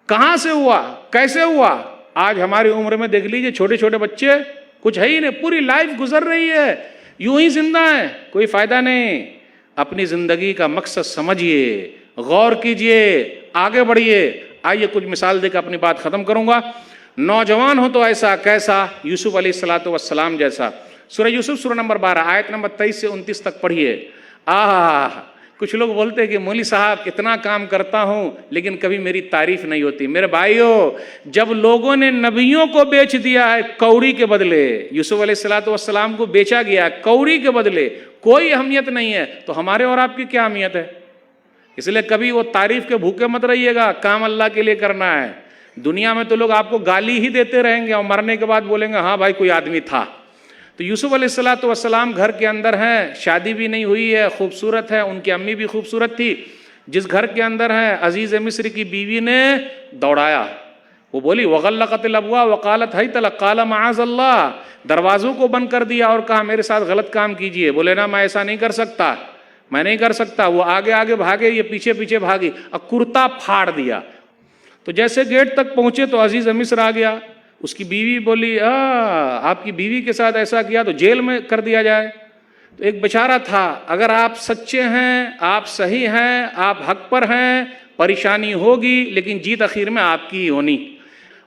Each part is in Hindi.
कहां से हुआ, कैसे हुआ? आज हमारी उम्र में देख लीजिए छोटे छोटे बच्चे, कुछ है ही नहीं, पूरी लाइफ गुजर रही है, यूं ही जिंदा है, कोई फायदा नहीं। अपनी जिंदगी का मकसद समझिए, गौर कीजिए, आगे बढ़िए। आइए कुछ मिसाल देकर अपनी बात खत्म करूंगा। नौजवान हो तो ऐसा कैसा, यूसुफ अलैहिस्सलातु वस्सलाम जैसा। सूरह यूसुफ सूरह नंबर 12 आयत नंबर 23 से 29 तक पढ़िए। कुछ लोग बोलते हैं कि मौली साहब इतना काम करता हूं लेकिन कभी मेरी तारीफ नहीं होती। मेरे भाइयों, जब लोगों ने नबियों को बेच दिया है कौड़ी के बदले, यूसुफ अलैहिस्सलातु वस्सलाम को बेचा गया कौड़ी के बदले, कोई अहमियत नहीं है, तो हमारे और आपकी क्या अहमियत है? इसलिए कभी वो तारीफ के भूखे मत रहिएगा, काम अल्लाह के लिए करना है। दुनिया में तो लोग आपको गाली ही देते रहेंगे और मरने के बाद बोलेंगे हाँ भाई कोई आदमी था। तो यूसुफ अलैहिस्सलातु वस्सलाम घर के अंदर हैं, शादी भी नहीं हुई है, खूबसूरत है, उनकी अम्मी भी खूबसूरत थी। जिस घर के अंदर है, अजीज मिस्र की बीवी ने दौड़ाया, वो बोली वगल्लक़तिल अबवाब वक़ालत हैत लक क़ाल मआज़ल्लाह, दरवाज़ों को बंद कर दिया और कहा मेरे साथ गलत काम कीजिए। बोले ना मैं ऐसा नहीं कर सकता, मैं नहीं कर सकता। वो आगे आगे भागे, ये पीछे पीछे भागी और कुर्ता फाड़ दिया। तो जैसे गेट तक पहुंचे तो अजीज मिस्र आ गया। उसकी बीवी बोली आपकी बीवी के साथ ऐसा किया तो जेल में कर दिया जाए। तो एक बेचारा था, अगर आप सच्चे हैं, आप सही हैं, आप हक पर हैं, परेशानी होगी लेकिन जीत आखिर में आपकी ही होनी।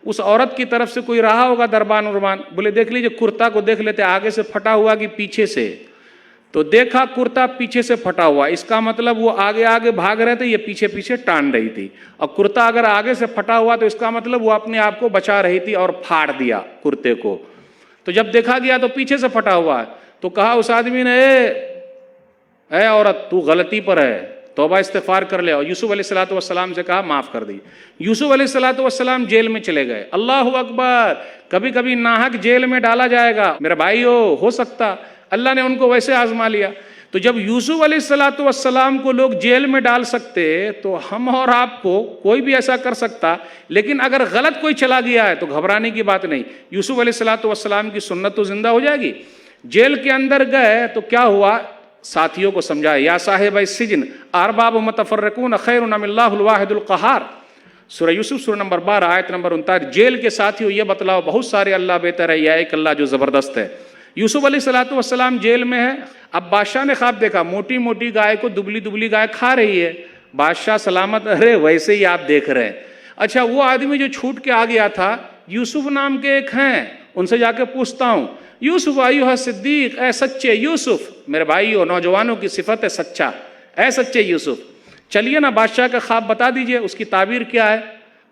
उस औरत की तरफ से कोई रहा होगा दरबान उरबान, बोले देख लीजिए कुर्ता को देख लेते आगे से फटा हुआ कि पीछे से। तो देखा कुर्ता पीछे से फटा हुआ, इसका मतलब वो आगे आगे भाग रहे थे, ये पीछे पीछे टान रही थी। और कुर्ता अगर आगे से फटा हुआ तो इसका मतलब वो अपने आप को बचा रही थी और फाड़ दिया कुर्ते को। तो जब देखा गया तो पीछे से फटा हुआ है। तो कहा उस आदमी ने ए औरत तू गलती पर है, तौबा इस्तिग़फ़ार कर ले। और यूसुफ अलैहिस्सलातु वस्सलाम से कहा माफ़ कर दी। यूसुफ अलैहिस्सलातु वस्सलाम जेल में चले गए। अल्लाहु अकबर, कभी कभी नाहक जेल में डाला जाएगा मेरे भाइयों, हो सकता अल्लाह ने उनको वैसे आजमा लिया। तो जब यूसुफ अलैहिस्सलातु वस्सलाम को लोग जेल में डाल सकते तो हम और आपको कोई भी ऐसा कर सकता। लेकिन अगर गलत कोई चला गया है तो घबराने की बात नहीं, यूसुफ अलैहिस्सलातु वस्सलाम की सुन्नत तो जिंदा हो जाएगी। जेल के अंदर गए तो क्या हुआ, साथियों को समझाया या साहिब सिजन अरबाब मुतफर्रिकून खैरुन अमिल्लाहुल वाहिदुल क़हार। सूरह यूसुफ सूरह नंबर 12 आयत नंबर 39। जेल के साथियों ये बतलाओ बहुत सारे अल्लाह बेहतर है या एक अल्लाह जो ज़बरदस्त है। यूसुफ अलैहिस्सलातु वस्सलाम जेल में है। अब बादशाह ने ख्वाब देखा, मोटी मोटी गाय को दुबली दुबली गाय खा रही है। बादशाह सलामत, अरे वैसे ही आप देख रहे हैं। अच्छा वो आदमी जो छूट के आ गया था, यूसुफ नाम के एक हैं, उनसे जाके पूछता हूँ यूसुफ अय्युहा सिद्दीक, ए सच्चे यूसुफ। मेरे भाइयों नौजवानों की सिफत है सच्चा, ए सच्चे यूसुफ। चलिए ना बादशाह का ख्वाब बता दीजिए, उसकी ताबीर क्या है?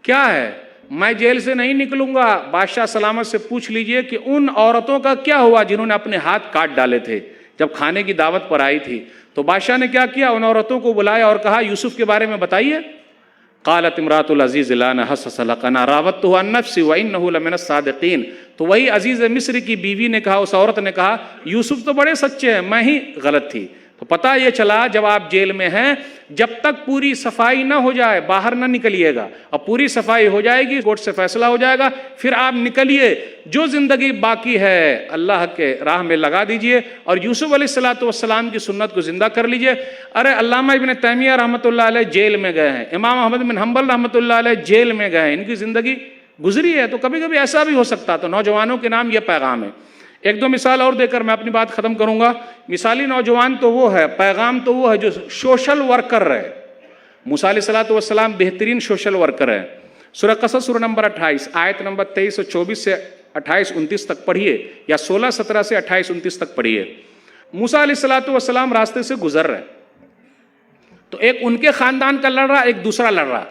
क्या है? मैं जेल से नहीं निकलूंगा। बादशाह सलामत से पूछ लीजिए कि उन औरतों का क्या हुआ जिन्होंने अपने हाथ काट डाले थे जब खाने की दावत पर आई थी। तो बादशाह ने क्या किया, उन औरतों को बुलाया और कहा यूसुफ के बारे में बताइए। क़ालत इम्रातुल अज़ीज़ ला नहस्स लक़ना रावत्तुहु अन नफ़्सी व इन्नहु लमिनस सादिक़ीन। तो वही अजीज़ मिस्र की बीवी ने कहा, उस औरत ने कहा यूसुफ तो बड़े सच्चे हैं, मैं ही गलत थी। तो पता ये चला जब आप जेल में हैं, जब तक पूरी सफाई ना हो जाए बाहर ना निकलिएगा। और पूरी सफाई हो जाएगी, कोर्ट से फैसला हो जाएगा, फिर आप निकलिए। जो जिंदगी बाकी है अल्लाह के राह में लगा दीजिए और यूसुफ अलैहिस्सलातु वस्सलाम की सुन्नत को जिंदा कर लीजिए। अरे अल्लामा इब्न तैमिया रहमतुल्लाह अलैह जेल में गए हैं, इमाम अहमद बिन हंबल रहमतुल्लाह अलैह जेल में गए हैं, इनकी जिंदगी गुजरी है। तो कभी कभी ऐसा भी हो सकता। तो नौजवानों के नाम यह पैगाम है। एक दो मिसाल और देकर मैं अपनी बात खत्म करूंगा। मिसाली नौजवान तो वो है, पैगाम तो वो है जो सोशल वर्कर है। मूसा अलैहिस्सलातु वस्सलाम बेहतरीन सोशल वर्कर है। सूरह क़सस सूरह नंबर 28 आयत नंबर 23 और 24 से 28-29 तक पढ़िए, या 16-17 से 28-29 तक पढ़िए। मूसा अलैहिस्सलातु वस्सलाम रास्ते से गुजर रहे तो एक उनके खानदान का लड़ रहा, एक दूसरा लड़ रहा।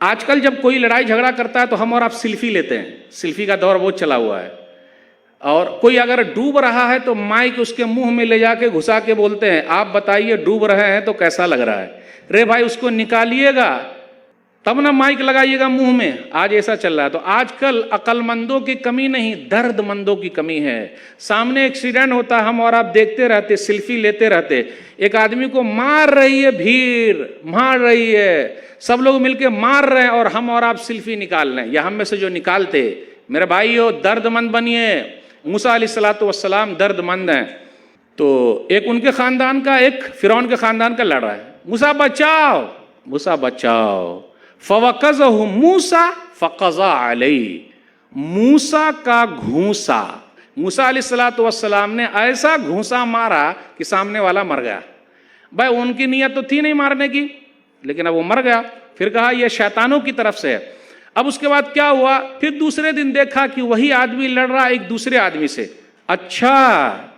आजकल जब कोई लड़ाई झगड़ा करता है तो हम और आप सेल्फी लेते हैं, सेल्फी का दौर बहुत चला हुआ है। और कोई अगर डूब रहा है तो माइक उसके मुंह में ले जाके घुसा के बोलते हैं आप बताइए डूब रहे हैं तो कैसा लग रहा है, रे भाई उसको निकालिएगा तब ना माइक लगाइएगा मुंह में। आज ऐसा चल रहा है। तो आजकल अक्लमंदों की कमी नहीं, दर्दमंदों की कमी है। सामने एक्सीडेंट होता है, हम और आप देखते रहते, सेल्फी लेते रहते। एक आदमी को मार रही है भीड़, मार रही है, सब लोग मिलके मार रहे हैं और हम और आप सेल्फी निकाल रहे हैं। या हम में से जो निकालते, मेरे भाइयों दर्दमंद बनिए। मूसा अलैहिस्सलातु वस्सलाम दर्दमंद हैं। तो एक उनके खानदान का, एक फिरौन के खानदान का लड़ रहा है। मूसा बचाओ, मूसा बचाओ। फवकज़हु मूसा फ़क़ज़ा अलैहि, मूसा का घूंसा, मूसा अलैहिस्सलातु वस्सलाम ने ऐसा घूंसा मारा कि सामने वाला मर गया। भाई उनकी नीयत तो थी नहीं मारने की, लेकिन अब वो मर गया। फिर कहा यह शैतानों की तरफ से है। अब उसके बाद क्या हुआ, फिर दूसरे दिन देखा कि वही आदमी लड़ रहा एक दूसरे आदमी से। अच्छा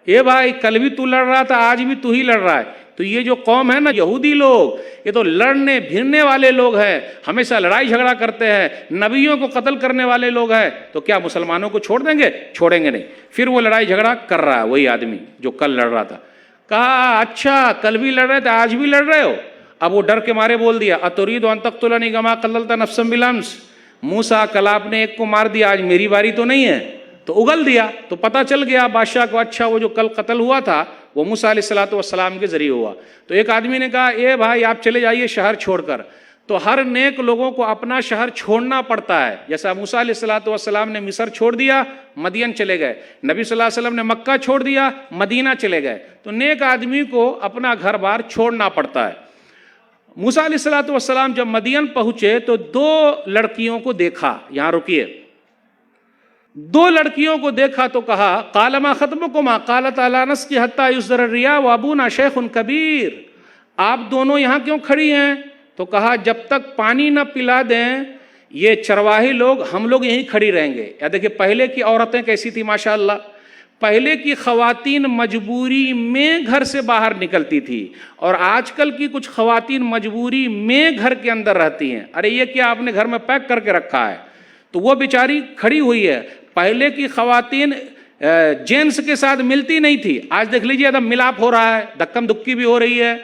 ये भाई कल भी तू लड़ रहा था, आज भी तू ही लड़ रहा है। तो ये जो कौम है ना यहूदी लोग, ये तो लड़ने भिड़ने वाले लोग हैं, हमेशा लड़ाई झगड़ा करते हैं, नबियों को कत्ल करने वाले लोग हैं। तो क्या मुसलमानों को छोड़ देंगे? छोड़ेंगे नहीं। फिर वो लड़ाई झगड़ा कर रहा है वही आदमी जो कल लड़ रहा था। कहा अच्छा कल भी लड़ रहे थे, आज भी लड़ रहे हो? अब वो डर के मारे बोल दिया, अतुरीदु अन तक़्तुलनी कमा क़तलता नफ़्सन बिलअम्स, मूसा कल आपने एक को मार दिया, आज मेरी बारी तो नहीं है। तो उगल दिया। तो पता चल गया बादशाह को, अच्छा वो जो कल कत्ल हुआ था वो मूसा अलैहिस्सलातु वस्सलाम के जरिए हुआ। तो एक आदमी ने कहा ए भाई आप चले जाइए शहर छोड़कर। तो हर नेक लोगों को अपना शहर छोड़ना पड़ता है। जैसा मूसा अलैहिस्सलातु वस्सलाम ने मिस्र छोड़ दिया, मदियन चले गए। नबी सल्लल्लाहु अलैहि वसल्लम ने मक्का छोड़ दिया, मदीना चले गए। तो नेक आदमी को अपना घर बार छोड़ना पड़ता है। मूसा अलैहिस्सलातु वस्सलाम जब मदियन पहुंचे तो दो लड़कियों को देखा। यहां रुकिए। दो लड़कियों को देखा तो कहा कालमा खत्मुकुमा कालत अला नस्की हत्ता युज़र रिया व अबूना शैखुन कबीर, आप दोनों यहाँ क्यों खड़ी हैं? तो कहा जब तक पानी न पिला दें ये चरवाही लोग, हम लोग यहीं खड़ी रहेंगे। या देखिए पहले की औरतें कैसी थी माशाअल्लाह। पहले की ख़वातीन मजबूरी में घर से बाहर निकलती थी और आजकल की कुछ ख़वातीन मजबूरी में घर के अंदर रहती हैं। अरे ये क्या आपने घर में पैक करके रखा है? तो वो बेचारी खड़ी हुई है। पहले की ख़वातीन जेंट्स के साथ मिलती नहीं थी, आज देख लीजिए एकदम मिलाप हो रहा है, धक्कम धुक्की भी हो रही है।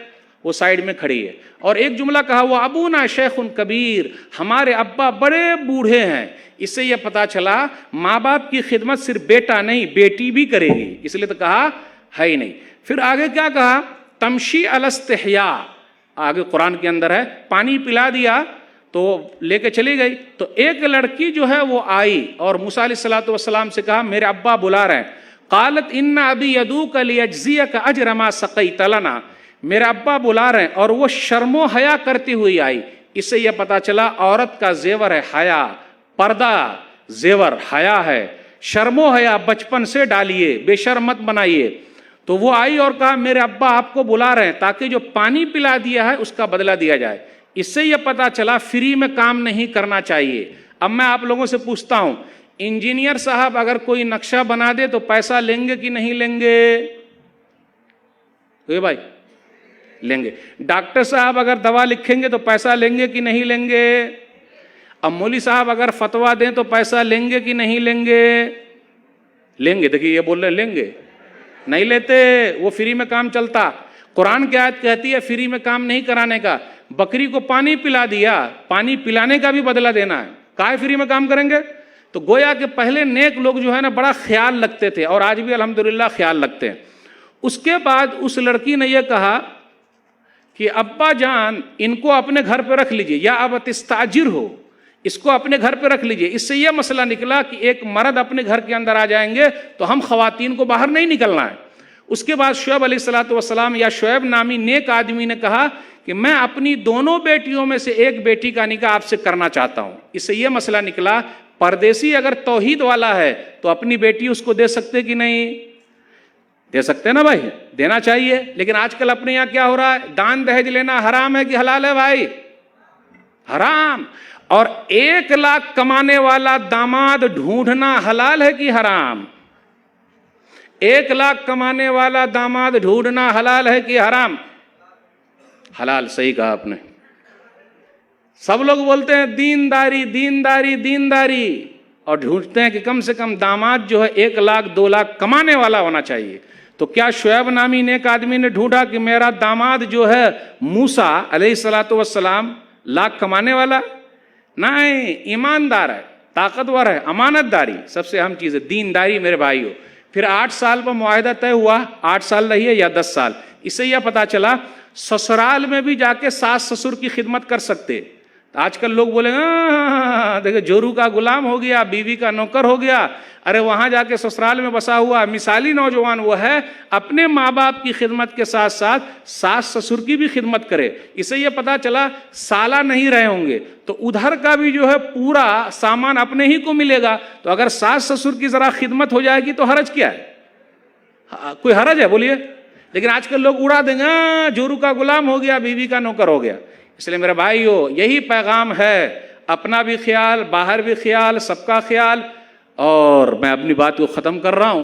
वो साइड में खड़ी है और एक जुमला कहा वो अबूना शैखुन कबीर, हमारे अब्बा बड़े बूढ़े हैं। इससे यह पता चला माँ बाप की खिदमत सिर्फ बेटा नहीं बेटी भी करेगी, इसलिए तो कहा है ही नहीं। फिर आगे क्या कहा, तमशी अलस्तिहया, आगे कुरान के अंदर है। पानी पिला दिया तो लेके चली गई। तो एक लड़की जो है वो आई और मूसा अलैहिस्सलातु वस्सलाम से कहा मेरे अब्बा बुला रहे हैं। कालत इन्ना अबी यदूक लियज्ज़ियक अज्र मा सक़ैत लना, मेरे अब्बा बुला रहे हैं। और वो शर्मो हया करती हुई आई। इससे यह पता चला औरत का जेवर है हया, पर्दा जेवर हया है। शर्मो हया बचपन से डालिए, बेशर्म मत बनाइए। तो वो आई और कहा मेरे अब्बा आपको बुला रहे हैं ताकि जो पानी पिला दिया है उसका बदला दिया जाए। इससे यह पता चला फ्री में काम नहीं करना चाहिए। अब मैं आप लोगों से पूछता हूं, इंजीनियर साहब अगर कोई नक्शा बना दे तो पैसा लेंगे कि नहीं लेंगे? तो भाई लेंगे। डॉक्टर साहब अगर दवा लिखेंगे तो पैसा लेंगे कि नहीं लेंगे? अब मौलवी साहब अगर फतवा दें तो पैसा लेंगे कि नहीं लेंगे? लेंगे। देखिए ये बोल रहे लेंगे, नहीं लेते, वो फ्री में काम चलता। कुरान की आयत कहती है फ्री में काम नहीं कराने का। बकरी को पानी पिला दिया, पानी पिलाने का भी बदला देना है, काहे फ्री में काम करेंगे? तो गोया के पहले नेक लोग जो है ना बड़ा ख्याल रखते थे और आज भी अल्हम्दुलिल्लाह ख्याल रखते हैं। उसके बाद उस लड़की ने यह कहा कि अब्बा जान इनको अपने घर पे रख लीजिए, या अब तिस्ताजिर हो, इसको अपने घर पे रख लीजिए। इससे यह मसला निकला कि एक मर्द अपने घर के अंदर आ जाएंगे तो हम खवातीन को बाहर नहीं निकलना है। उसके बाद शुएब अलैहिस्सलातु वस्सलाम या शुएब नामी नेक आदमी ने कहा कि मैं अपनी दोनों बेटियों में से एक बेटी का निकाह आपसे करना चाहता हूं। इससे यह मसला निकला परदेसी अगर तौहीद वाला है तो अपनी बेटी उसको दे सकते कि नहीं? दे सकते ना भाई, देना चाहिए। लेकिन आजकल अपने यहाँ क्या हो रहा है, दान दहेज लेना हराम है कि हलाल है भाई? हराम। और 1 लाख कमाने वाला दामाद ढूंढना हलाल है कि हराम? 1 लाख कमाने वाला दामाद ढूंढना हलाल है कि हराम? हलाल। सही कहा आपने। सब लोग बोलते हैं दीनदारी दीनदारी दीनदारी और ढूंढते हैं कि कम से कम दामाद जो है 1 लाख 2 लाख कमाने वाला होना चाहिए। तो क्या शुएब नामी नेक आदमी ने ढूंढा कि मेरा दामाद जो है मूसा अलैहिस्सलातु वस्सलाम लाख कमाने वाला? नहीं, ईमानदार है, ताकतवर है, अमानतदारी सबसे अहम चीज़ है, दीनदारी मेरे भाइयों। फिर 8 साल पर मुआहदा तय हुआ, 8 साल रही है या 10 साल। इससे यह पता चला ससुराल में भी जाके सास ससुर की खिदमत कर सकते। आजकल लोग बोले देखो जोरू का गुलाम हो गया, बीवी का नौकर हो गया। अरे वहां जाके ससुराल में बसा हुआ मिसाली नौजवान वो है, अपने माँ बाप की खिदमत के साथ साथ सास ससुर की भी खिदमत करे। इससे ये पता चला साला नहीं रहे होंगे तो उधर का भी जो है पूरा सामान अपने ही को मिलेगा। तो अगर सास ससुर की जरा खिदमत हो जाएगी तो हरज क्या है? कोई हरज है बोलिए? लेकिन आजकल लोग उड़ा देंगे, जोरू का गुलाम हो गया, बीवी का नौकर हो गया। इसलिए मेरे भाइयों, यही पैगाम है, अपना भी ख्याल, बाहर भी ख्याल, सबका ख्याल। और मैं अपनी बात को ख़त्म कर रहा हूँ।